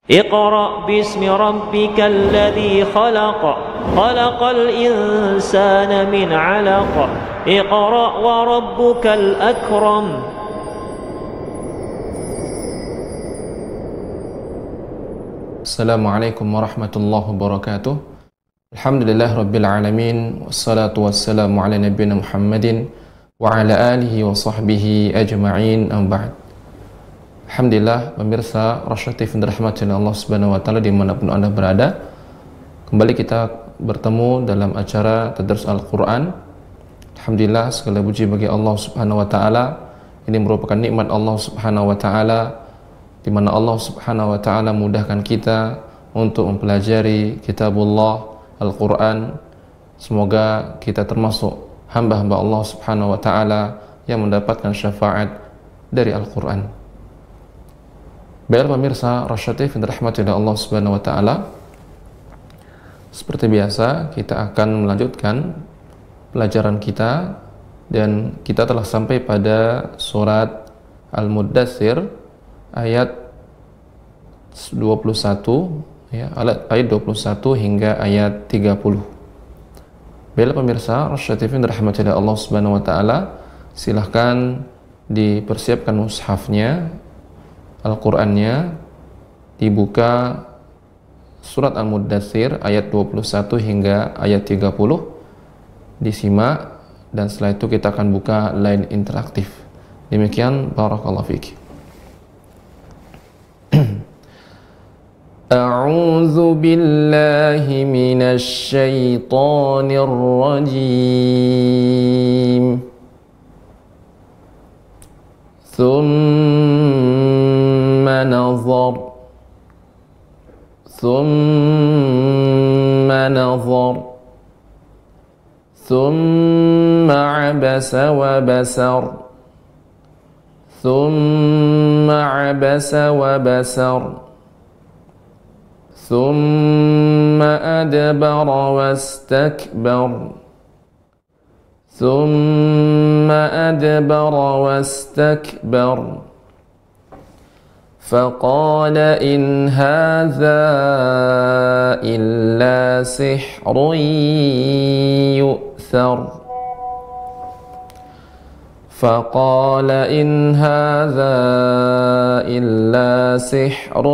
اقرأ باسم ربك الذي خلق خلق الإنسان من علق اقرأ وربك الأكرم. Assalamualaikum warahmatullahi wabarakatuh. Alhamdulillah rabbil alamin, wassalatu wassalamu ala nabiyina Muhammadin wa ala alihi wa sahbihi ajma'in, amma ba'd. Alhamdulillah pemirsa Rasyatif yang dirahmati Allah Subhanahu wa taala dimanapun Anda berada. Kembali kita bertemu dalam acara Tadarus Al-Qur'an. Alhamdulillah segala puji bagi Allah Subhanahu wa taala. Ini merupakan nikmat Allah Subhanahu wa taala di mana Allah Subhanahu wa taala mudahkan kita untuk mempelajari kitabullah Al-Qur'an. Semoga kita termasuk hamba-hamba Allah Subhanahu wa taala yang mendapatkan syafaat dari Al-Qur'an. Baiklah pemirsa Rasyatif yang dirahmati oleh Allah Subhanahu wa taala. Seperti biasa, kita akan melanjutkan pelajaran kita dan kita telah sampai pada surat Al-Muddatsir ayat 21 ya, ayat 21 hingga ayat 30. Baiklah pemirsa Rasyatif yang dirahmati oleh Allah Subhanahu wa taala, silahkan dipersiapkan mushafnya, Al-Qur'annya, dibuka surat Al-Muddatsir ayat 21 hingga ayat 30, disimak, dan setelah itu kita akan buka line interaktif. Demikian, barakallahu fiik. A'udzu billahi minasy syaithanir rajim. Thumma nazar thumma abasa wa basar thumma abasa wa basar thumma adbara wastakbar thumma adbara wastakbar فقال إن هذا إلا سحر يؤثر فقال إن هذا إلا سحر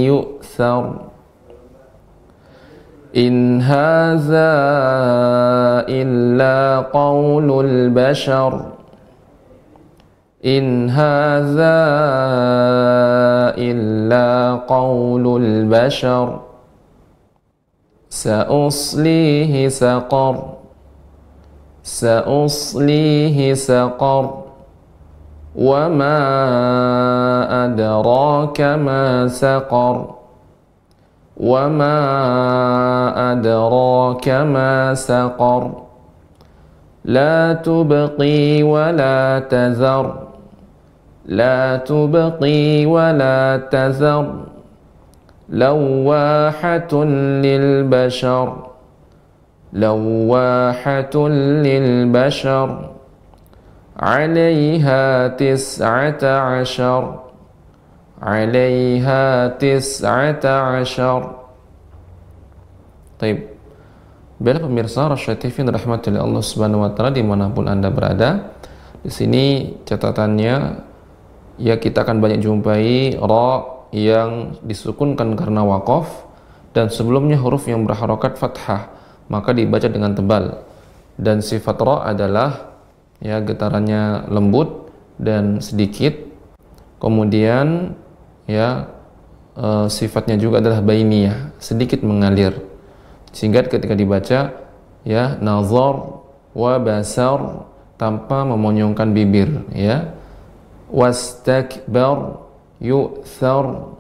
يؤثر إن هذا إلا قول البشر إن هذا إلا قول البشر سأصليه سقر وما أدراك ما سقر وما أدراك ما سقر لا تبقي ولا تذر لا تبقي ولا تذر لواحة للبشر لواحة للبشر عليها 19 عليها 19. طيب. Baiklah pemirsa Rasyatif yang dirahmati oleh Allah Subhanahu wa taala dimanapun Anda berada. Di sini catatannya, ya, kita akan banyak jumpai ra yang disukunkan karena waqaf dan sebelumnya huruf yang berharokat fathah, maka dibaca dengan tebal. Dan sifat ra adalah, ya, getarannya lembut dan sedikit. Kemudian, ya, sifatnya juga adalah bainiyah, sedikit mengalir. Sehingga ketika dibaca, ya, nazar wa basar, tanpa memonyongkan bibir, ya, wastakbar yu'thar,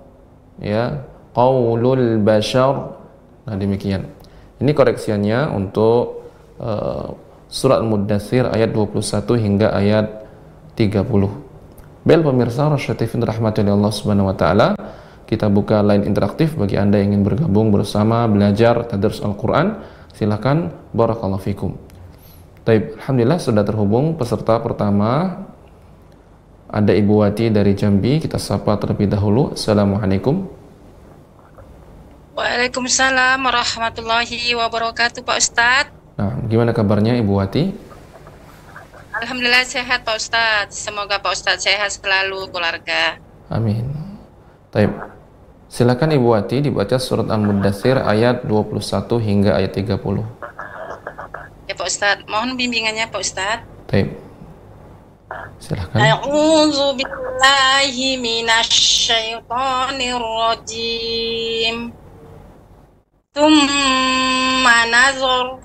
ya, qaulul bashar. Nah, demikian. Ini koreksiannya untuk surat Al-Muddatsir ayat 21 hingga ayat 30. Baik pemirsa Rasyatif yang dirahmati oleh Allah Subhanahu wa taala, kita buka line interaktif bagi Anda yang ingin bergabung bersama belajar Tadarus Al-Qur'an. Silakan, barakallahu fikum. Taib, alhamdulillah sudah terhubung peserta pertama Ada Ibu Wati dari Jambi, kita sapa terlebih dahulu. Assalamualaikum. Waalaikumsalam warahmatullahi wabarakatuh, Pak Ustadz. Nah, gimana kabarnya Ibu Wati? Alhamdulillah sehat, Pak Ustadz. Semoga Pak Ustadz sehat selalu keluarga. Amin. Taib. Silakan Ibu Wati dibaca surat Al-Muddatsir ayat 21 hingga ayat 30. Ya Pak Ustadz, mohon bimbingannya Pak Ustadz. Taib. Silakan. A'udzu billahi minasyaitonir rajim. Tsumma nazar.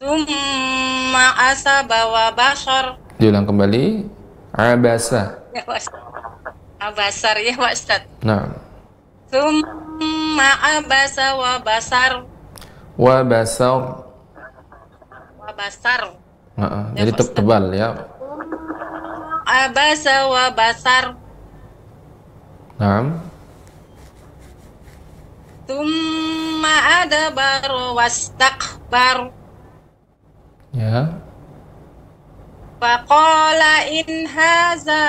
Tsumma asaba wa bashar. Diulang kembali. Abasa. Ya Pak Ustadz. Abasar ya Pak Ustadz. Nah. Tsumma abasa wa basar. Wa basar. Wa basar. Ya, Jadi tebal ya. Abasa wa basar. Naam. Tsumma adbar wastakbar. Ya. Faqala in haza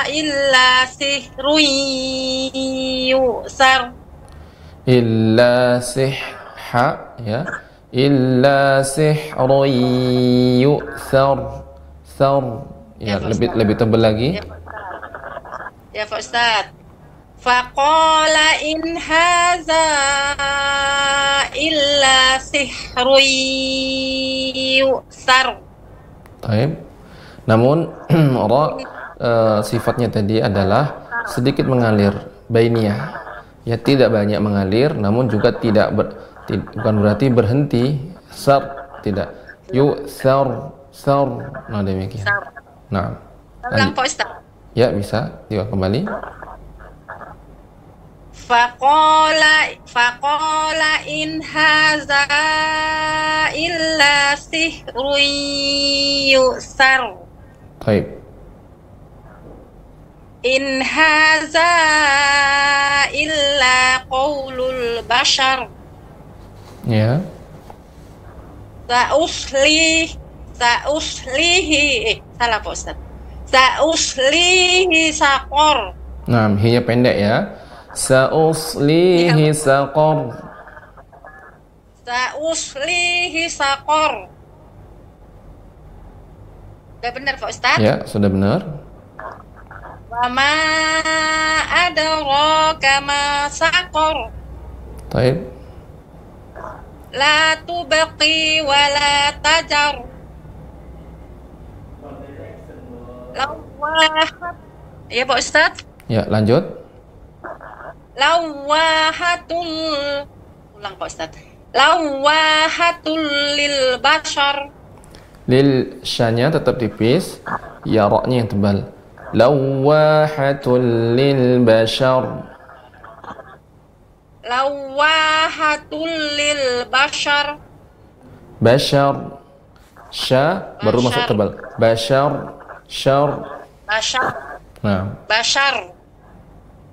illa sihrun yusar. Illa sihha ya. Illa sihrun yu'thar. Thar. Ya, lebih tebal lagi. Ya Pak Ustadz. Faqala in haza illa sihrun yusar. Baik. Namun ra sifatnya tadi adalah sedikit mengalir, bainiyah. Ya, tidak banyak mengalir, namun juga bukan berarti berhenti. Sar, tidak. Yu'thar, sar. Nah, demikian. Nah. Ulang Pak Ustaz. Ya, bisa. Diulang kembali. Faqala in haza illa sihrun yusar. Baik. In haza illa qaulul bashar. Ya. Sa'uslihi salah Pak Ustaz. Sa'uslihi saqor. Nah, hi-nya pendek ya. Sa'uslihi saqor. Sa'uslihi saqor. Sudah benar Pak Ustaz? Ya, sudah benar. Wa ma adraka ma saqor. Baik. La tubqi wa la tajar. Lawahat. Ya Pak Ustaz? Ya, lanjut. Lawahatul. Ulang Pak Ustaz. Lawahatul lil bashar. Lil syanya tetap tipis, ya ra-nya yang tebal. Lawahatul lil bashar. Lawahatul lil bashar. Bashar. Sya baru masuk tebal. Bashar, syar. Bashar. Nah. Bashar.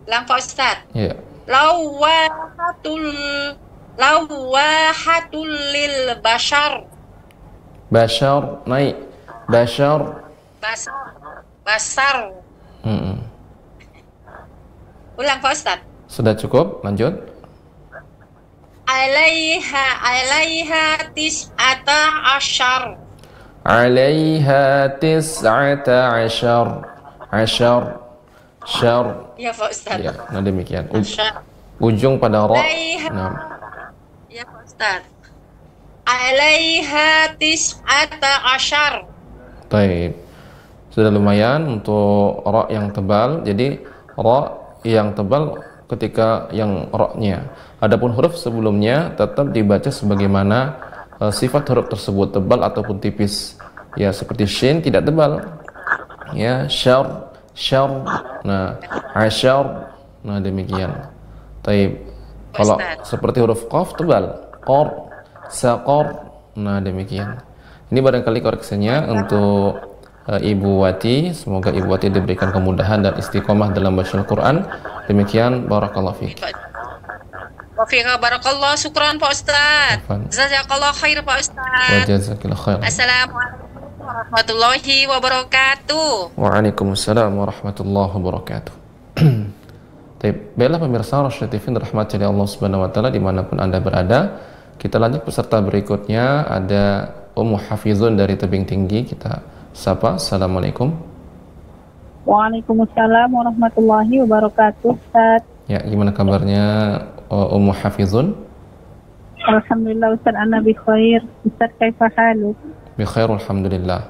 Ulang Pak Ustaz. Ya. Lawahatul lil bashar. Bashar naik. Bashar. Basar. Ulang Pak Ustaz. Sudah cukup, lanjut. Alaiha tis'ata asyar. Alaiha tis'ata asyar. Asyar. Syar. Ya Pak Ustaz. Ya, nah demikian. Asyar. Ujung pada ra. Nah. Ya Pak Ustaz. Alaiha tis'ata asyar. Baik. Sudah lumayan untuk ra yang tebal. Jadi ra yang tebal ketika yang ra-nya. Adapun huruf sebelumnya tetap dibaca sebagaimana sifat huruf tersebut, tebal ataupun tipis. Ya, seperti shin tidak tebal. Ya, syar, syar. Nah, asyar. Nah, demikian. Taib. Kalau seperti huruf qaf tebal. Qor, saqor. Nah, demikian. Ini barangkali koreksinya untuk Ibu Wati. Semoga Ibu Wati diberikan kemudahan dan istiqomah dalam baca Al-Quran. Demikian, barakallahu fiik. Wa fiika barakallah. Syukran Pak Ustaz. Jazakallah khair Pak Ustaz. Wa jazakillah khair. Assalamualaikum warahmatullahi wabarakatuh. Waalaikumsalam warahmatullahi wabarakatuh. Baiklah pemirsa Rosyad TV rahmati Allah Subhanahu wa taala dimanapun Anda berada. Kita lanjut peserta berikutnya, ada Ummu Hafizun dari Tebing Tinggi. Kita sapa. Assalamualaikum. Waalaikumsalam warahmatullahi wabarakatuh, Ustaz. Ya, gimana kabarnya Ummu Hafizun? Alhamdulillah Ustaz, ana bi khair. Ustaz, kaifa haluk? Bi khair, alhamdulillah.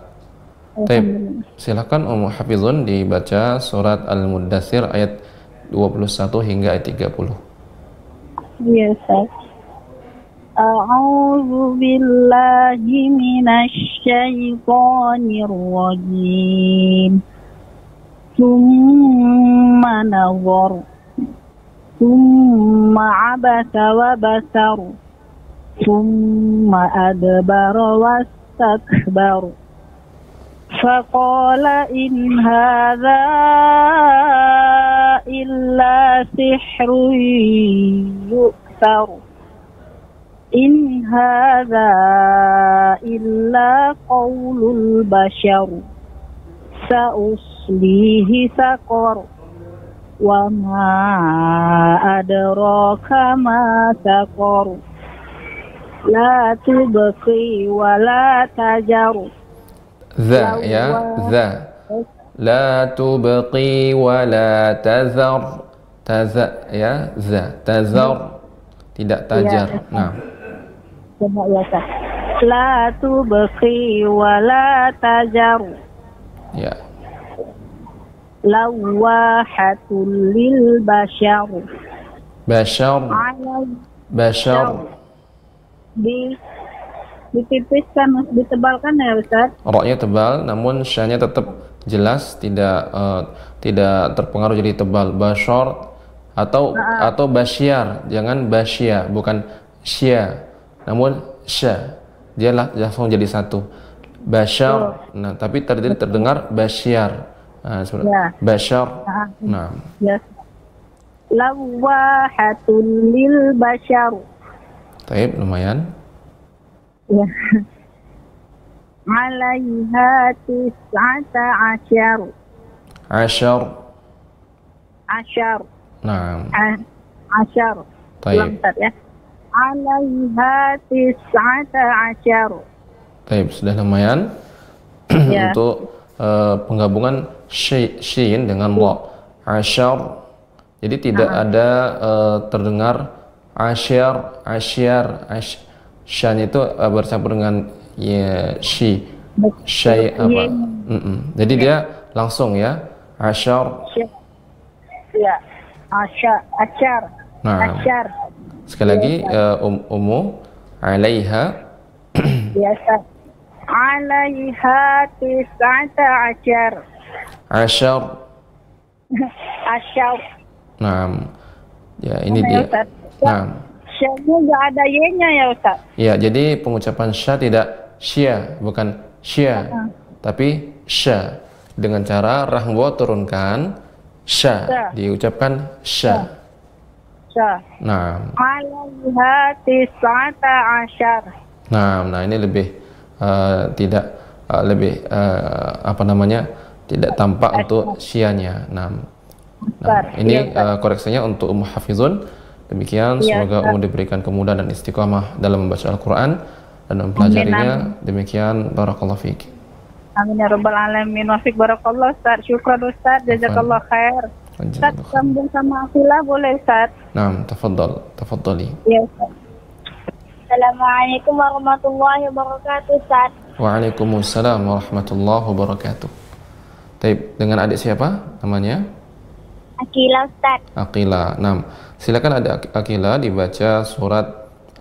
Silakan Ummu Hafizun dibaca surat Al-Muddatsir ayat 21 hingga ayat 30. Iya, Ustaz. A'udzu billahi minasy syaithanir rajim. Tsumma nazar. Tsumma abasa wa basar. Tsumma adbara wastakbar. فقال إن هذا إلا سحر يؤثر إن هذا إلا قول البشر سأصليه سقر وما أدراك ما سقر لا تبقي ولا تجر La tubqi wa la tazar. Tazar tidak tajar. Nah. La tubqi wa la tajar. Ya. Lawahatul lil bashar. Bashar. Ditipiskan, ditebalkan ya Ustaz? Roknya tebal, namun syanya tetap jelas, tidak terpengaruh jadi tebal. Bashar atau basyar, jangan basya, bukan syia, namun sya. Dia langsung jadi satu. Bashar. Nah, tapi tadi terdengar basyar. Nah, bashar. Nah. Ya. Lawahatul lil bashar. Taib, lumayan. Ya. Alaiha tis'ata asyar. Nah. Asyar. Taib. Ya. Alaiha tis'ata asyar. Taib, sudah lumayan. Ya. Untuk penggabungan syin dengan wa. Asyar. Jadi tidak ada terdengar asyar. Syan itu bercampur dengan ya syai apa. Jadi dia langsung ya asyar. Ya. Asyar. Nah. Sekali lagi Ummu alaiha. Biasa. Alaiha tis'ata asyar. Asyar. Nah. Ya, ini dia. Nah. Syanya nggak ada y-nya ya Ustaz? Ya, jadi pengucapan sya tidak syia, bukan syia, tapi sya. Dengan cara rahwa turunkan sya, diucapkan sya. Nah. Alaiha tis'ata asyar. Nah, ini lebih tidak tampak untuk syianya. Nah, ini koreksinya untuk Ummu Hafizun. Demikian, semoga Ummu diberikan kemudahan dan istiqamah dalam membaca Al-Quran dan mempelajarinya. Demikian, barakallahu fiik. Amin ya rabbal alamin. Wa fiik barakallah Ustaz. Syukran Ustaz, jazakallah khair. Ustaz, sambung sama Aqilah boleh Ustaz? Naam, tafadhali. Ya Ustaz. Assalamualaikum warahmatullahi wabarakatuh Ustaz. Waalaikumsalam warahmatullahi wabarakatuh. Taib, dengan adik siapa namanya? Aqilah Ustaz. Aqilah. Naam. Silakan ada Aqilah dibaca surat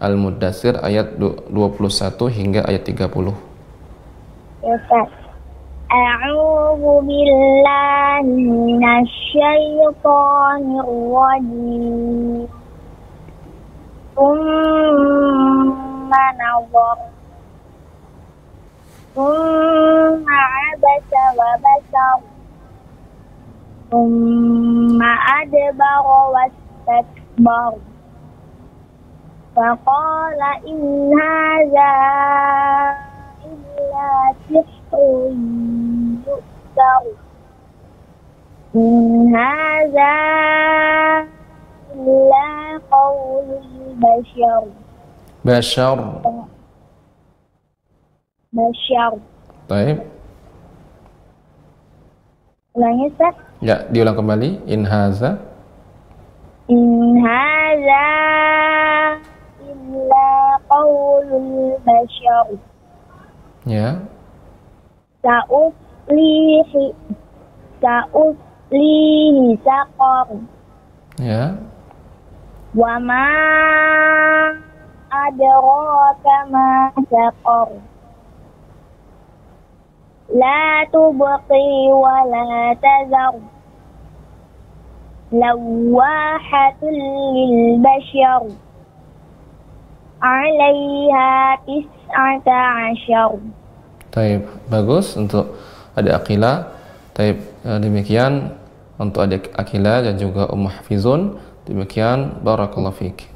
Al-Muddatsir ayat 21 hingga ayat 30. Ya Ustaz. A'udzu billahi minasy syaithanir rajim. Tsumma nazar. Tsumma abasa wa basar. Tsumma adbara wastakbar. Faqala in hadza illa sihrun يؤثر إن هذا إلا قول البشر Bashar. بشر. Baik. Ulangi Ustaz. Ya, diulang kembali. In haza. إن هذا إلا قول البشر Ya. سأصليه سقر Ya. وما أدراك ما سقر لا تبقي ولا تذر لواحة للبشر عليها 19. Taib, bagus untuk adik Akila. Taib, demikian untuk adik Akila dan juga Hafizun. Demikian, barakallahu fiik.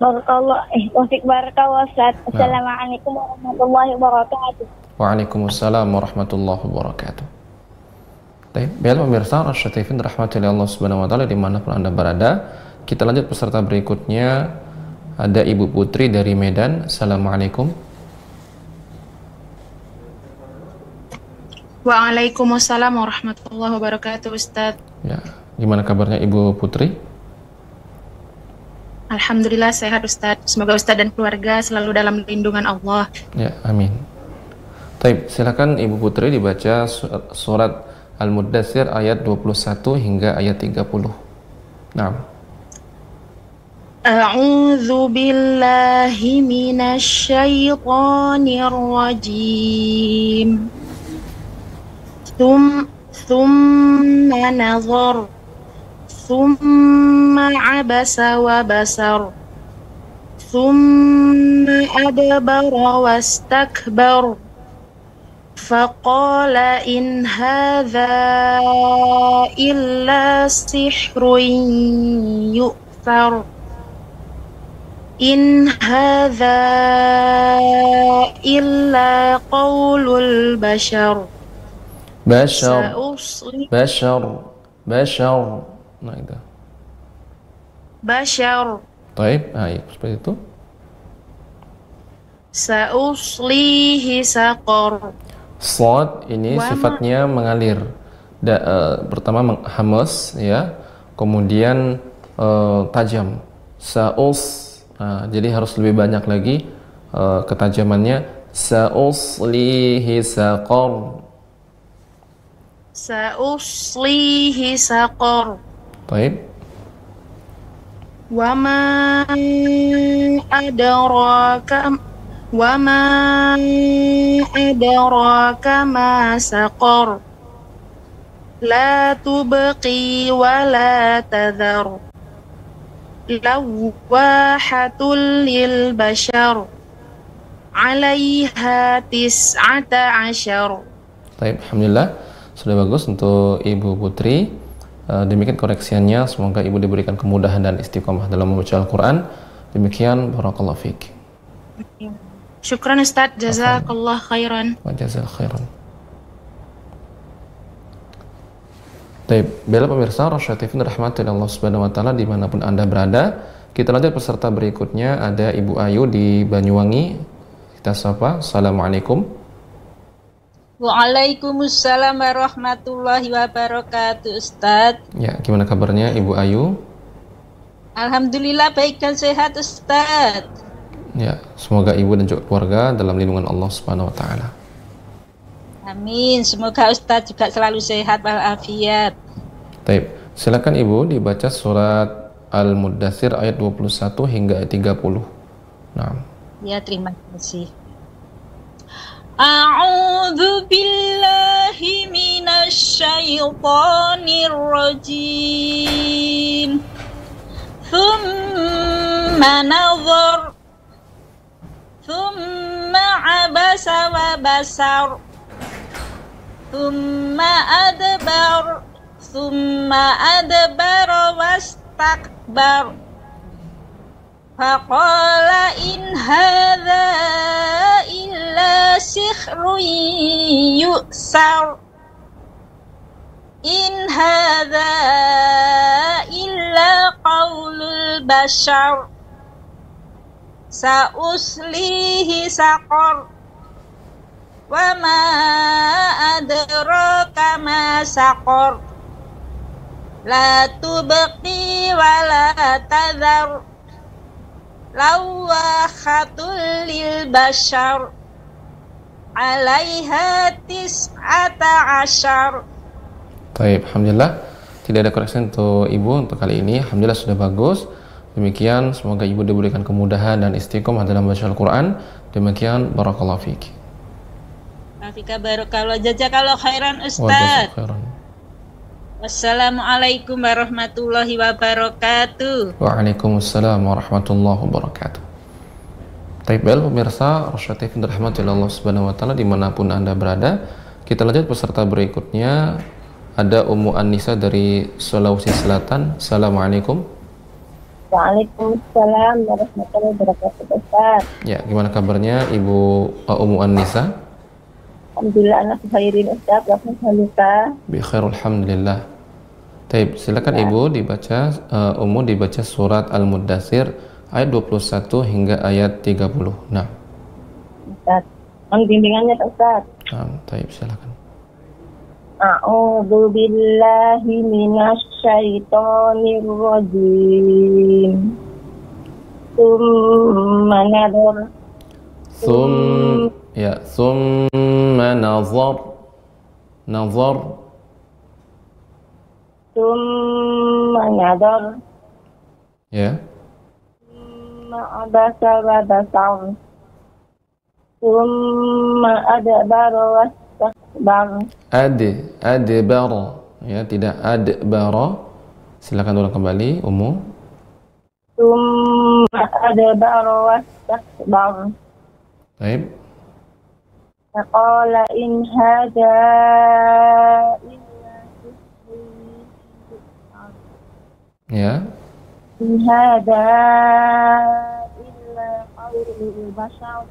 Barakallah Ustaz. Assalamualaikum warahmatullahi wabarakatuh. Waalaikumsalam warahmatullahi wabarakatuh. Baik, biar pemirsa Rasyatifin rahmatullahi Allah subhanahu wa ta'ala dimanapun Anda berada. Kita lanjut peserta berikutnya. Ada Ibu Putri dari Medan. Assalamualaikum. Waalaikumsalam warahmatullahi wabarakatuh, Ustaz. Ya, gimana kabarnya Ibu Putri? Alhamdulillah sehat, Ustaz. Semoga Ustaz dan keluarga selalu dalam lindungan Allah. Ya, amin. Baik, silakan Ibu Putri dibaca surat Al-Muddatsir ayat 21 hingga ayat 30. Naam. A'udzu billahi minasy syaithanir rajim. Thumma nazar. Thumma abasa wa basar. Thumma adbara wastakbar. فقال إن هذا إلا سحر يؤثر إن هذا إلا قول البشر Bashar. سأصلي Bashar. Bashar. Nah, itu. بشر Baik, iya, seperti itu. سأصليه سقر. Shad ini Wama. sifatnya mengalir. Pertama hamas ya, kemudian tajam. Saus. Nah, jadi harus lebih banyak lagi ketajamannya. Sauslihi saqar. سأصليه سقر Baik. وما أدراك ما سقر لا تبقي ولا تذر لواحة للبشر عليها 19. Baik, alhamdulillah sudah bagus untuk Ibu Putri. Demikian koreksiannya, semoga Ibu diberikan kemudahan dan istiqomah dalam membaca Al-Quran. Demikian, barakallahu fiik. Syukran Ustaz, jazakallah khairan. Wa jazal khairan. Baik, bela pemirsa Rasyatifin rahmatullahi Allah subhanahu wa ta'ala dimanapun Anda berada. Kita lanjut peserta berikutnya, ada Ibu Ayu di Banyuwangi. Kita sapa. Assalamualaikum. Waalaikumsalam warahmatullahi wabarakatuh, Ustaz. Ya, gimana kabarnya Ibu Ayu? Alhamdulillah baik dan sehat, Ustaz. Ya, semoga Ibu dan juga keluarga dalam lindungan Allah subhanahu wa ta'ala. Amin. Semoga Ustaz juga selalu sehat walafiat. Baik, silakan Ibu dibaca surat Al-Muddatsir ayat 21 hingga ayat 30. Nah. Ya, terima kasih. A'udzu billahi minasy syaithanir rajim. Tsumma nazar. Tsumma abasa wa basar. Tsumma adbara wastakbar. Faqala in hadza illa sihrun yu'sar. In hadza illa qaulul bashar. Sa'uslihi saqar. Wa ma adraka ma saqar. La tubqi wa la tadhar. Lawakhatul lil bashar. 'alaiha tis'ata asyar. Baik, alhamdulillah. Tidak ada koreksi untuk Ibu untuk kali ini. Alhamdulillah sudah bagus. Demikian, semoga Ibu diberikan kemudahan dan istiqomah dalam baca Al-Quran. Demikian, barakallahu fiik. Afika barakallahu jazakallahu khairan Wa Ustaz. jazakallahu khairan. Wassalamualaikum warahmatullahi wabarakatuh. Waalaikumsalam warahmatullahi wabarakatuh. Baiklah pemirsa Rosyad TV dirahmati Allah Subhanahu wa taala dimanapun Anda berada. Kita lanjut peserta berikutnya. Ada Ummu An-Nisa dari Sulawesi Selatan. Assalamualaikum. Waalaikumsalam warahmatullahi wabarakatuh, Ustaz. Ya, gimana kabarnya Ibu Ummu An-Nisa? Alhamdulillah anak khairin, Ustaz. Alhamdulillah. Bi khair, alhamdulillah. Baik, silakan Ibu dibaca Ummu dibaca surat Al-Muddatsir ayat 21 hingga ayat 30. Nah. Ustaz, mohon bimbingannya, Ustaz. Baik, silakan. A'udzu billahi minasy syaithanir rajim. Tsumma nadhar. Tsumma nazar. Tsumma nadhar. Ya. Tsumma abasa wa basar. Tsumma adbara wastakbar. Adbara, ya, tidak adbara. Silakan ulang kembali Ummu. Tsumma adbara wastakbar. Baik. Faqala in hadza illa sihrun yu'sar. Ya. In hadza illa qaulul bashar.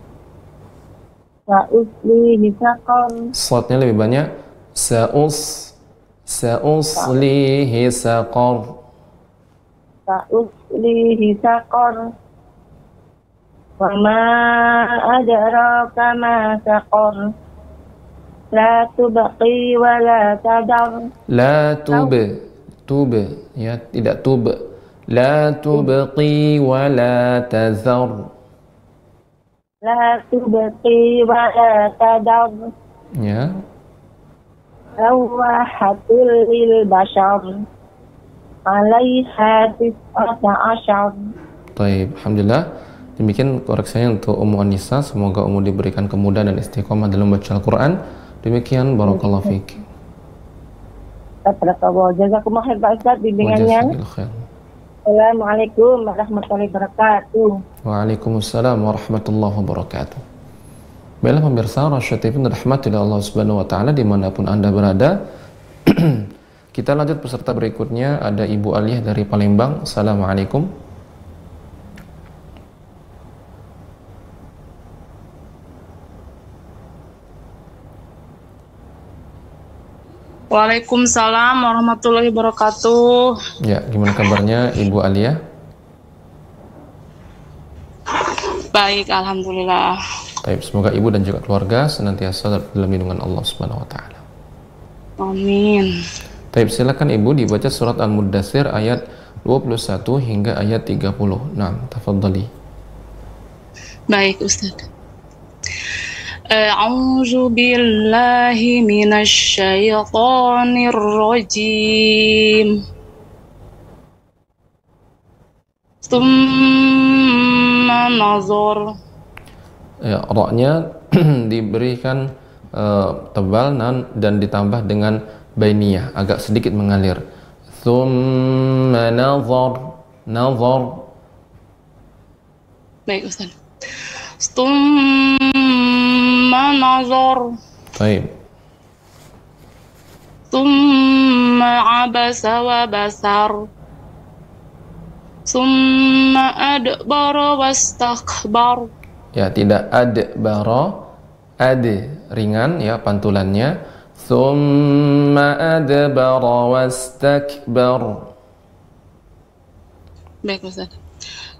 Sa'uslihi saqar. Shadnya lebih banyak. Sa'uslihi saqar. Sa'uslihi saqar. Wa ma adraka ma saqar. La tubqi wa la tadar. La tub, ya, tidak tub. La tubqi wa la tazar. La tubqi wa la tadar. Ya. Lawahatul lil bashar. 'alaiha tis'ata asyar. Baik, alhamdulillah. Demikian koreksinya untuk Ummu An-Nisa. Semoga Ummu diberikan kemudahan dan istiqomah dalam baca Al-Quran. Demikian, barakallahu fiik. Jazakumullah khair Pak Ustaz bimbingannya. Assalamualaikum warahmatullahi wabarakatuh. Waalaikumsalam warahmatullahi wabarakatuh. Baiklah pemirsa Rosyad TV dirahmati Allah Subhanahu wa taala dimanapun Anda berada. Kita lanjut peserta berikutnya, ada Ibu Aliyah dari Palembang. Assalamualaikum. Waalaikumsalam warahmatullahi wabarakatuh. Ya, gimana kabarnya Ibu Aliyah? Baik, alhamdulillah. Baik, semoga Ibu dan juga keluarga senantiasa dalam lindungan Allah Subhanahu wa taala. Amin. Baik, silakan Ibu dibaca surat Al-Muddatsir ayat 21 hingga ayat 30. Nah, tafadhali. Baik, Ustaz. A'udzu billahi minasy syaithanir rajim. Tsumma nazar. Ya, ra-nya diberikan tebal dan ditambah dengan bainiyah, agak sedikit mengalir. Tsumma nazar. Baik, Ustaz. Tsumma nazar. Baik. Tsumma abasa wa basar. Tsumma adbara wastakbar. Ya, tidak adbara, ringan ya pantulannya. Tsumma adbara wastakbar. Baik Ustaz.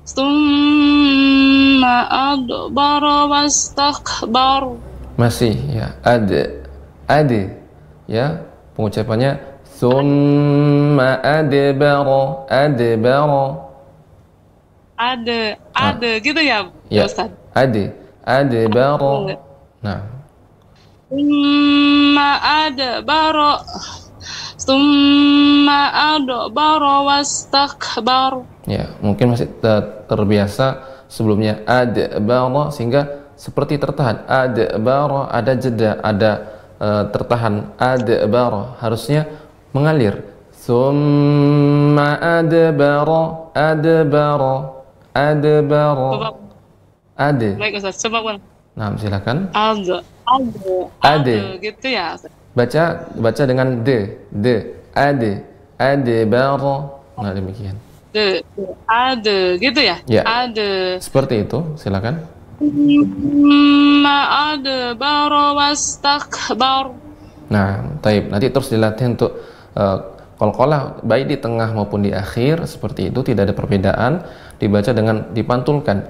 Tsumma adbara wastakbar. Masih ya, ya pengucapannya tsumma adbara, gitu ya, ya, Ustaz. adbara. Nah, Summa adbara wastakbar. ya, mungkin masih terbiasa sebelumnya adbara sehingga seperti tertahan. Adbara ada jeda, ada tertahan. Adbara harusnya mengalir. Summa adbara. Baik Ustaz, coba. Nah, silakan. Gitu ya. Baca dengan adbara. Nah, demikian. Gitu ya. Ya. Seperti itu, silakan. Adbara wastakbar. Nah, taib. Nanti terus dilatih untuk qalqalah baik di tengah maupun di akhir seperti itu, tidak ada perbedaan. Dibaca dengan dipantulkan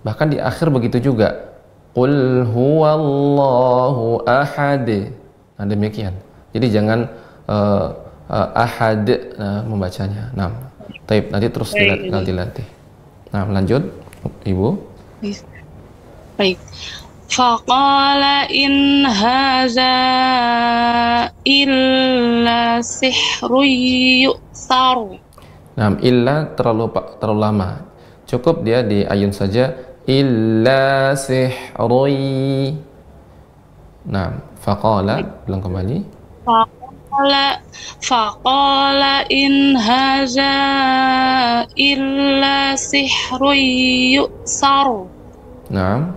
bahkan di akhir begitu juga. Qul huwallahu ahad. Nah, demikian. Jadi jangan ahad membacanya. Nah, taib. Nanti terus dilatih. Nah, lanjut Ibu. Baik. Faqala in haza illa sihrun yu'thar. Nah, illa terlalu lama. Cukup dia di ayun saja. Illa sihri. Nah, faqala, bilang kembali. Faqala in haza illa sihrun yu'thar. Nah,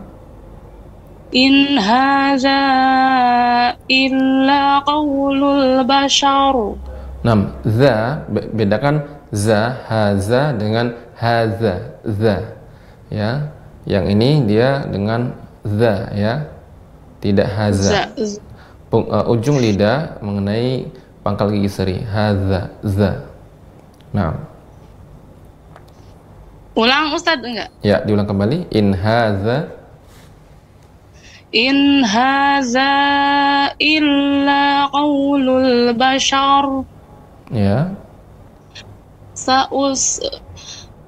in haza illa qaulul bashar. nah, bedakan haza dengan haza, ya. Yang ini dia dengan ya, tidak haza. Ujung lidah mengenai pangkal gigi seri. Haza, Nah. Ulang Ustadz enggak? Ya, diulang kembali. In haza illa qaulul bashar. Ya.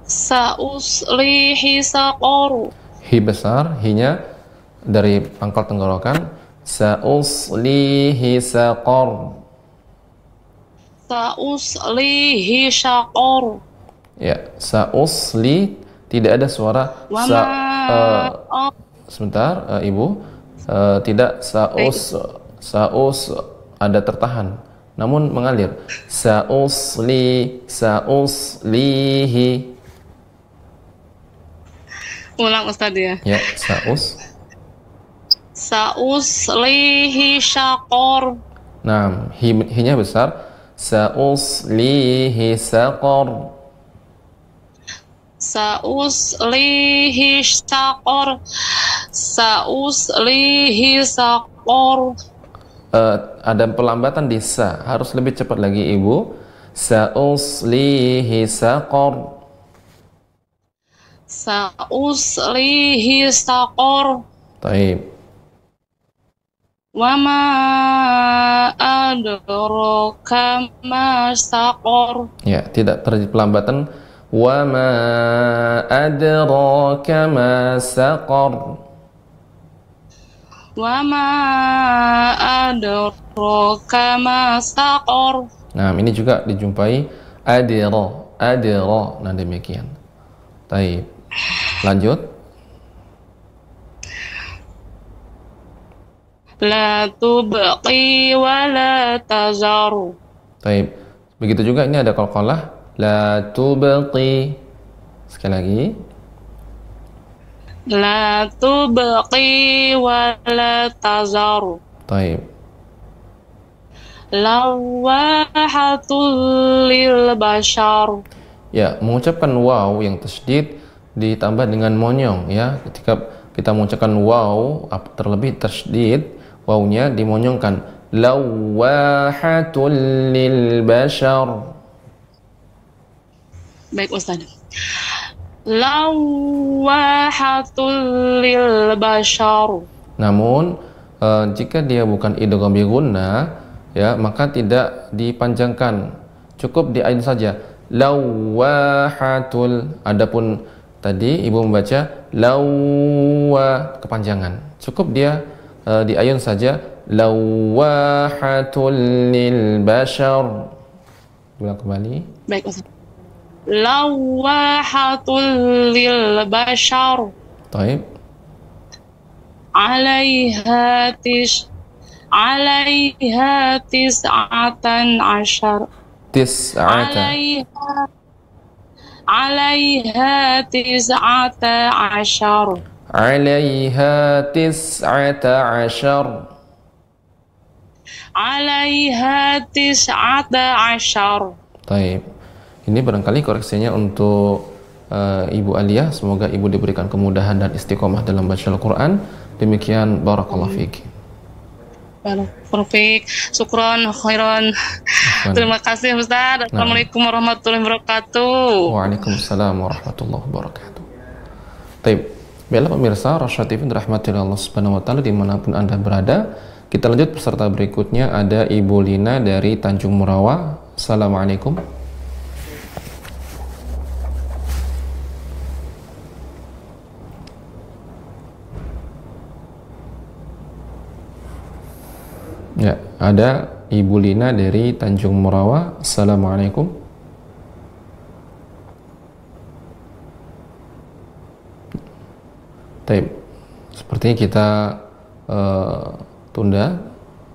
Sa'uslihi saqar. Hi besar, hinya dari pangkal tenggorokan. Sa'uslihi saqar. Sa'uslihi saqar. Ya, sa'usli tidak ada suara sebentar, Ibu. Tidak sa'us ada tertahan, namun mengalir. Sa'uslihi. Ulang Ustadz ya. Ya, Sa'uslihi saqar. Nah, hinya besar. Sa'uslihi saqar. Sa'uslihi saqar. Sa'uslihi saqar. Ada pelambatan di sa, harus lebih cepat lagi Ibu. Sa'uslihi saqar. Sa'uslihi saqar. Taib. Wa ma adraka ma saqar. Ya, tidak terjadi pelambatan. Wa ma adraka ma saqar. Wa ma adraka ma saqar. Nah, ini juga dijumpai adra. Nah, demikian. Taib. Lanjut. La tubqi wa la tazaru. Taib. Begitu juga ini ada qalqalah. La tubqi. Sekali lagi. La tubqi wa la tazaru. Taib. Lawahatul lil bashar. Ya, mengucapkan waw yang tasydid ditambah dengan monyong ya. Ketika kita mengucapkan waw terlebih tasydid, wawnya dimonyongkan. Lawahatul lil bashar. Baik Ustaz. Lawahatul lil bashar. Namun jika dia bukan idgham bi gunnah ya, maka tidak dipanjangkan, cukup diain saja. Lawahatul. Adapun tadi ibu membaca lawa kepanjangan, cukup dia diayun saja. Lawahatul lil bashar. Ulang kembali. Baik Ustaz. Lawahatul lil bashar. Taib. Alaiha tis'atan ashar. Alaiha tis'ata ashar. Alaiha tis'ata ashar. Alaiha tis'ata ashar. Taib. Ini barangkali koreksinya untuk Ibu Alia. Semoga Ibu diberikan kemudahan dan istiqomah dalam baca Al-Quran. Demikian, barakallahu fiik. Perfect. Syukron, khairan. Terima kasih Ustaz. Assalamualaikum warahmatullahi wabarakatuh. Waalaikumsalam warahmatullahi wabarakatuh. Taib. Baiklah pemirsa Rasyad TV dirahmati Allah Subhanahu wa taala dimanapun Anda berada. Kita lanjut peserta berikutnya, ada Ibu Lina dari Tanjung Murawa. Assalamualaikum. Ya, ada Ibu Lina dari Tanjung Murawa. Assalamualaikum. Taib. Sepertinya kita tunda.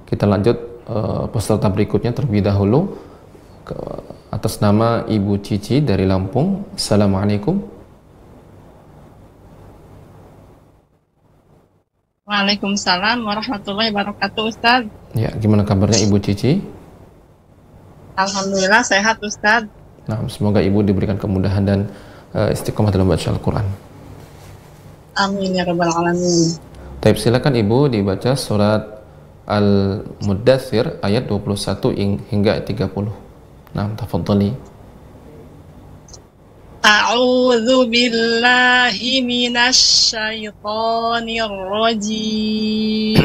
Kita lanjut peserta berikutnya terlebih dahulu atas nama Ibu Cici dari Lampung. Assalamualaikum. Waalaikumsalam warahmatullahi wabarakatuh, Ustaz. Ya, gimana kabarnya Ibu Cici? Alhamdulillah sehat, Ustaz. Nah, semoga Ibu diberikan kemudahan dan istiqomah dalam baca Al-Quran. Amin ya rabbal alamin. Taib, silakan Ibu dibaca surat Al-Muddathir ayat 21 hingga 30. Nah, tafadhali. A'udzu billahi minasy syaithanir rajim.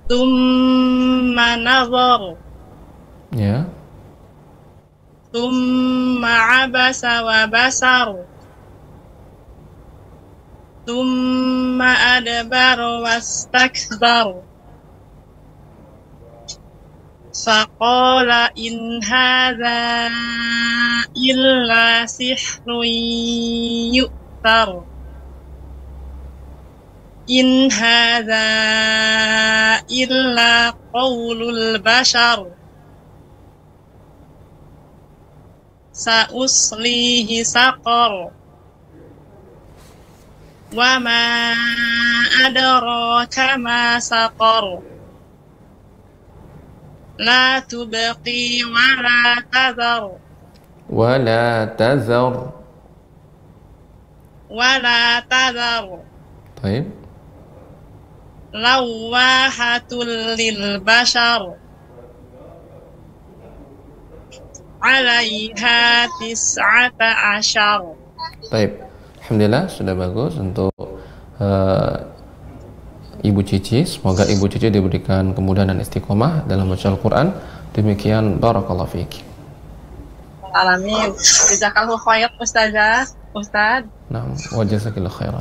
Tsumma nazar. Ya. Tsumma abasa wa basar. Tsumma adbara wastakbar. Faqala in hadza illa sihrun yu'thar. In hadza illa qawlul bashar. Sa'uslihi saqar. Wa ma adraka ma saqar. La tubqi wa la tadhar. Wa la tazar. Wa la tadhar. Taib. Lawahatul lil bashar. Alaiha tis'ata ashar. Taib. Alhamdulillah sudah bagus untuk Ibu Cici. Semoga Ibu Cici diberikan kemudahan dan istiqomah dalam baca Al-Quran. Demikian, barakallahu fiik. Alamin. Jazakallahu khair Ustazah. Ustaz. Nah, wa jazakillahu khairan.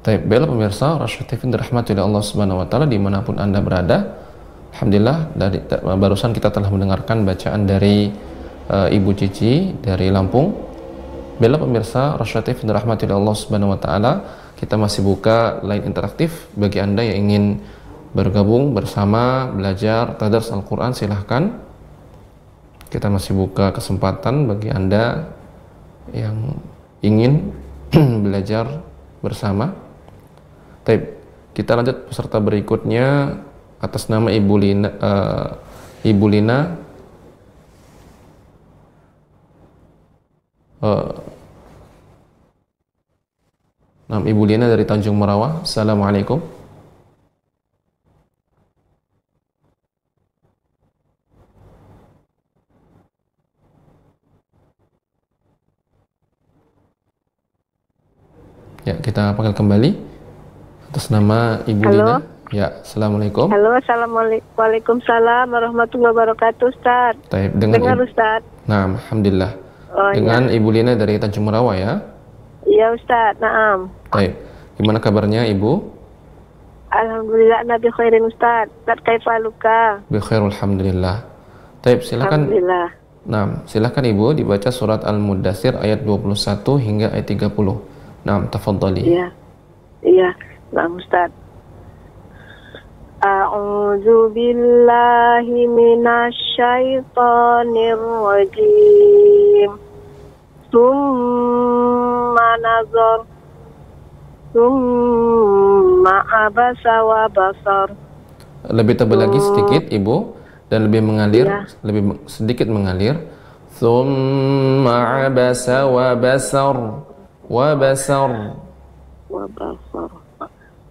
Taib, bela pemirsa Rasyad TV dirahmati oleh Allah Subhanahu wa taala dimanapun Anda berada. Alhamdulillah, barusan kita telah mendengarkan bacaan dari Ibu Cici dari Lampung. Bela pemirsa Rasyad TV dirahmati oleh Allah Subhanahu wa taala, kita masih buka line interaktif bagi Anda yang ingin bergabung bersama belajar tadars Al-Quran. Silahkan, kita masih buka kesempatan bagi Anda yang ingin belajar bersama. Taib, kita lanjut peserta berikutnya atas nama Ibu Lina. Ibu Lina. Ibu Lina dari Tanjung Merawah. Assalamualaikum. Ya, kita panggil kembali atas nama Ibu Lina. Ya, assalamualaikum. Halo, assalamualaikum. Waalaikumsalam warahmatullahi wabarakatuh, Ustaz. Dengar, Ustaz. Nah, alhamdulillah. Oh, dengan Ibu Lina dari Tanjung Merawah ya. Iya, Ustaz. Naam. Baik. Gimana kabarnya Ibu? Alhamdulillah, Nabi khairin, Ustaz. Ustaz kaifaluka? Bi khair, alhamdulillah. Baik, silakan. Alhamdulillah. Nah, silakan Ibu dibaca surat Al-Muddatsir ayat 21 hingga ayat 30. Nah, tafadhali. Iya. Iya, nah Ustaz. A'udzu billahi minasy syaithanir rajim. Summa nazar. Summa abasa wa basar. Lebih tebal lagi sedikit Ibu dan lebih mengalir, lebih sedikit mengalir. Summa abasa wa basar. Wa basar. Wa basar.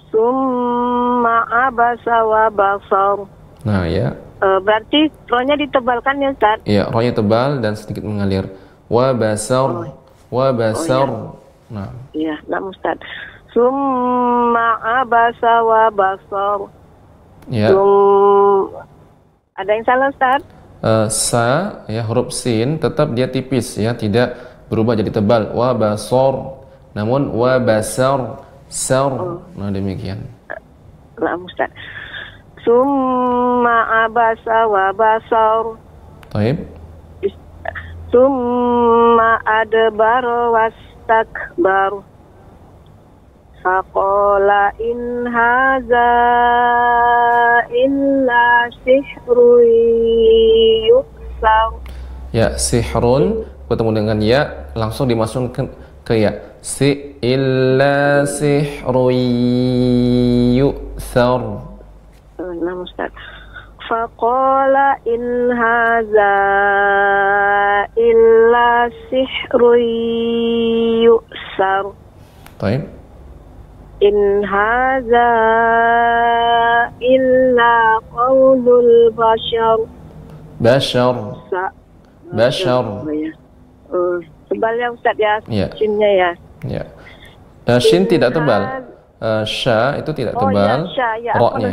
Summa abasa wa basar. Nah, ya. Berarti rohnya ditebalkan ya, Ustaz? Iya, rohnya tebal dan sedikit mengalir. Wa basar. Wa basar. Nah. Iya, nah Ustaz. Summa abasa wa basar. Ya. Ada yang salah, Ustaz? Sa, ya, huruf sin tetap dia tipis ya, tidak berubah jadi tebal. Wa basar. Namun wa basar sar. Nah, demikian. Nah, Ustaz. Summa abasa wa basar. Baik. Summa adbara wastakbar. Faqala in haza illa sihrun yuksar. Ya, sihrun bertemu dengan ya, langsung dimasukkan ke ya. Si illa sihrun yuksar. Nah, Ustaz. Faqala in haza illa sihrun yuksar. Baik. In haza illa qaulul bashar. Bashar. Bashar. Tebal ya Ustaz ya, shinnya ya. Ya. Shin tidak tebal. Sya itu tidak tebal. Ya, sya, ya. Roknya.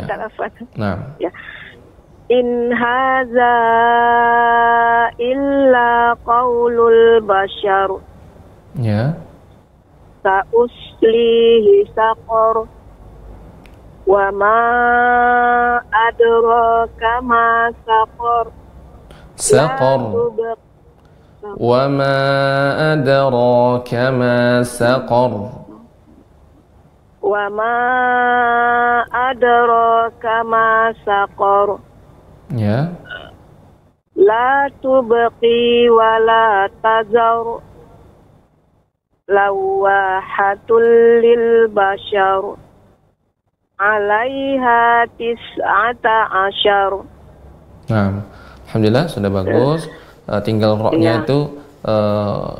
Nah. Ya. In haza illa qaulul bashar. Ya. Sa'uslihi saqar. Wa ma adraka ma saqar. Saqar. Wa ma adraka ma saqar. Wa ma adraka ma saqar. Ya. La tubqi wa la tazar. Lawahatul lil bashar. Alaiha tis'ata asyar. Nah, alhamdulillah sudah bagus. Tinggal roknya itu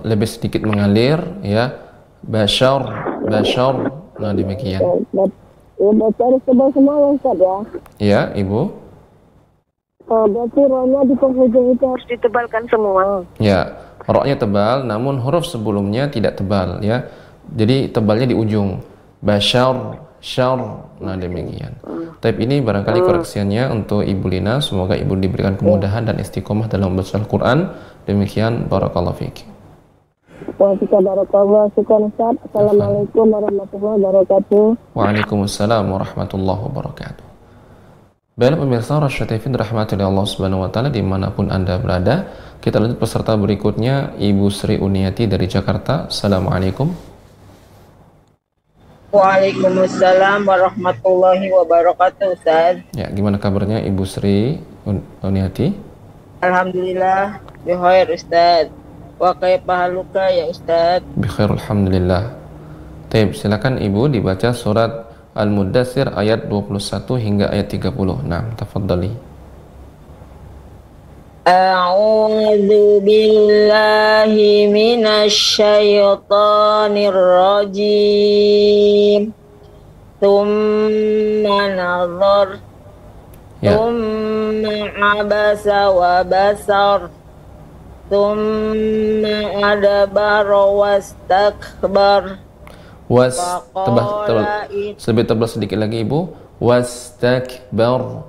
lebih sedikit mengalir ya. Bashar, bashar. Nah, demikian. Berarti harus tebal semua Ustaz ya? Ya, Ibu. Berarti roknya di penghujung itu harus ditebalkan semua. Ya, roknya tebal, namun huruf sebelumnya tidak tebal ya. Jadi tebalnya di ujung. Bashar, syar. Nah, demikian. Tapi ini barangkali koreksiannya untuk Ibu Lina. Semoga Ibu diberikan kemudahan dan istiqomah dalam membaca Al-Quran. Demikian, barakallahu fiik. Barakallahu syukran Ustaz. Assalamualaikum warahmatullahi wabarakatuh. Waalaikumsalam warahmatullahi wabarakatuh. Baiklah pemirsa Rasya TV dirahmati oleh Allah Subhanahu wa taala dimanapun Anda berada. Kita lanjut peserta berikutnya, Ibu Sri Uniati dari Jakarta. Assalamualaikum. Waalaikumsalam warahmatullahi wabarakatuh, Ustaz. Ya, gimana kabarnya Ibu Sri Uniati? Alhamdulillah, bikhair Ustaz. Wa kaifa haluka ya Ustaz? Bikhair alhamdulillah. Baik, silakan Ibu dibaca surat Al-Muddatsir ayat 21 hingga ayat 30. Nah, tafadhali. A'udzu billahi minasy syaithanir rajim. Tsumma nazar. Tsumma abasa wa basar. Tsumma adbara wastakbar. Lebih tebal sedikit lagi Ibu. Wastakbar.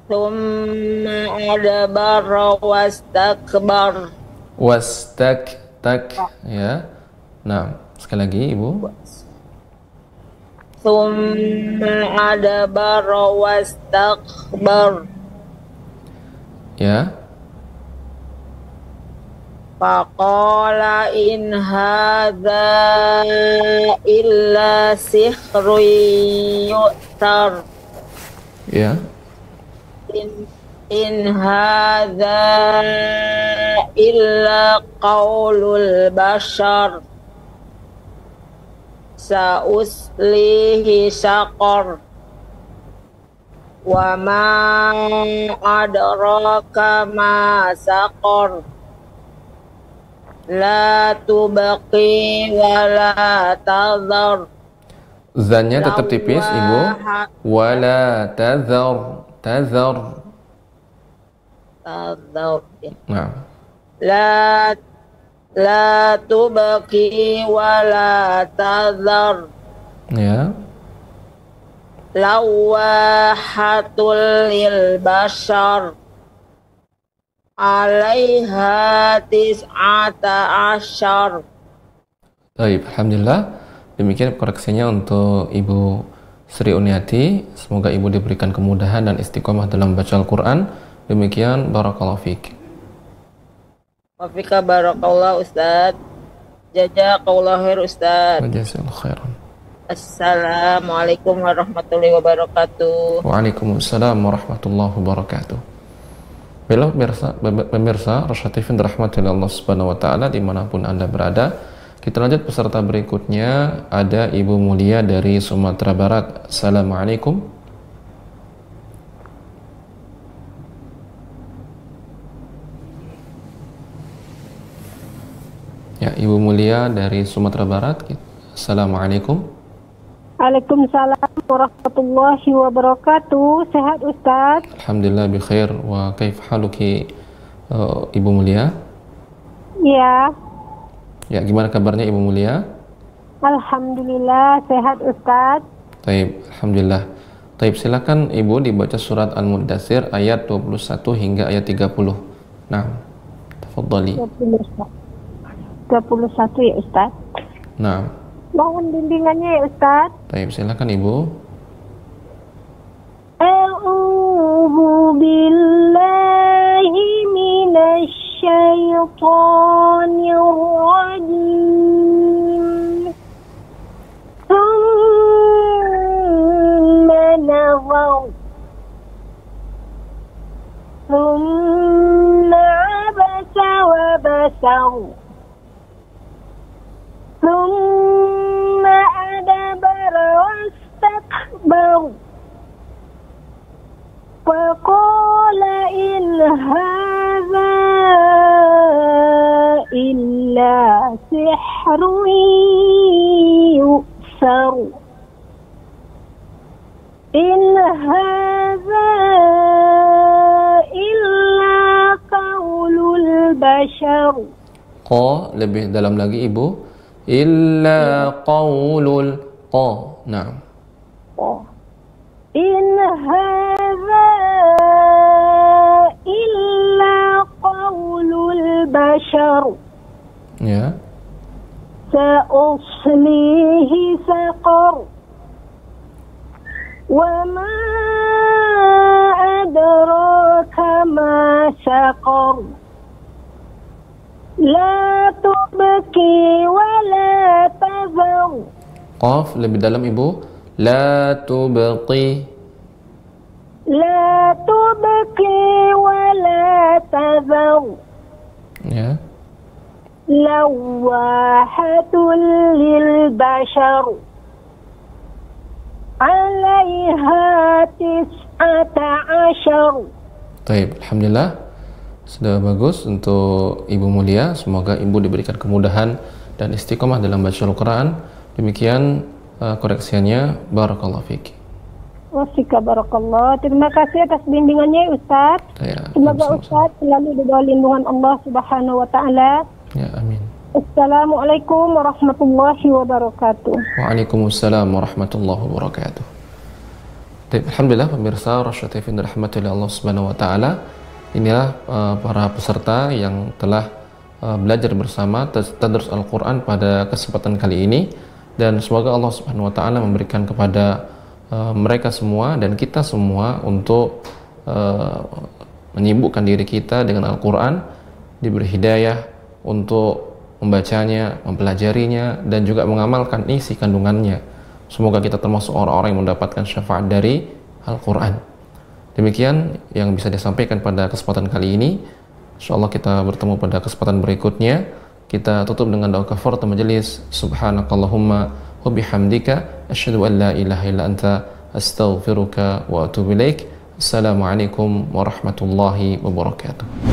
Tsumma adbara wastakbar. Ya. Nah, sekali lagi Ibu. Tsumma adbara wastakbar. Ya. Faqala in hadza illa sihrun yu'tar. Ya. In hadza illa qaulul bashar. Sa'uslihi saqar. Wa ma adraka ma saqar. La tubaqi wa la tadhar. Zannya tetap tipis Ibu. Wala tadhar. Tadhar. Nah. La tubaqi wa la tadhar. Ya. Lawahatul lil bashar. Alaiha tis'ata asyar. Baik, alhamdulillah. Demikian koreksinya untuk Ibu Sri Uniati. Semoga Ibu diberikan kemudahan dan istiqomah dalam baca Al-Quran. Demikian, barakallahu fiik. Wa fika barakallah Ustaz. Jazakallahu khair Ustaz. Jazakallahu khairan. Assalamualaikum warahmatullahi wabarakatuh. Waalaikumsalam warahmatullahi wabarakatuh. Baiklah pemirsa Rosyad TV dirahmati oleh Allah Subhanahu wa taala dimanapun Anda berada. Kita lanjut peserta berikutnya, ada Ibu Mulia dari Sumatera Barat. Assalamualaikum. Ya, Ibu Mulia dari Sumatera Barat. Assalamualaikum. Waalaikumsalam warahmatullahi wabarakatuh. Sehat Ustaz? Alhamdulillah bi khair. Wa kaif haluki Ibu Mulia? Ya. Ya, gimana kabarnya Ibu Mulia? Alhamdulillah sehat Ustaz. Taib, alhamdulillah. Taib, silakan Ibu dibaca surat Al-Muddatsir ayat 21 hingga ayat 30. Nah, tafadhali. 21 ya Ustaz. Nah. Mohon bimbingannya ya Ustaz. Taib, silakan Ibu. A'udzu billahi minasy syaithanir rajim. Tsumma nazar. Tsumma abasa wa basar. ثم أدبر واستكبر وقال إن هذا إلا سحر يؤثر إن هذا إلا قول البشر. Lebih dalam lagi Ibu. Illa qawlul Nah. In hadza illa qawlul bashar. Ya. Sa'uslihi saqar. Wa ma adraka ma saqar. La tubqi wa la tazar. Qaf lebih dalam Ibu. La tubqi. La tubqi wa la tazar. Ya. lawahatul lil bashar 'alaiha tis'ata asyar. Baik, alhamdulillah sudah bagus untuk Ibu Mulia. Semoga Ibu diberikan kemudahan dan istiqomah dalam baca Al-Quran. Demikian koreksiannya. Barakallahu fiik. Wasika barakallah. Terima kasih atas bimbingannya Ustaz. Semoga Ustaz selalu di bawah lindungan Allah Subhanahu wa taala. Ya, amin. Assalamualaikum warahmatullahi wabarakatuh. Waalaikumsalam warahmatullahi wabarakatuh. Alhamdulillah pemirsa Rasya TV dirahmati oleh Allah Subhanahu wa taala. Inilah para peserta yang telah belajar bersama tadarus Al-Qur'an pada kesempatan kali ini, dan semoga Allah Subhanahu wa taala memberikan kepada mereka semua dan kita semua untuk menyibukkan diri kita dengan Al-Qur'an, diberi hidayah untuk membacanya, mempelajarinya, dan juga mengamalkan isi kandungannya. Semoga kita termasuk orang-orang yang mendapatkan syafaat dari Al-Quran. Demikian yang bisa disampaikan pada kesempatan kali ini. InsyaAllah kita bertemu pada kesempatan berikutnya. Kita tutup dengan doa kafaratul majelis. Subhanakallahumma wa bihamdika asyhadu an la ilaha illa anta astaghfiruka wa atubu ilaik. Assalamualaikum warahmatullahi wabarakatuh.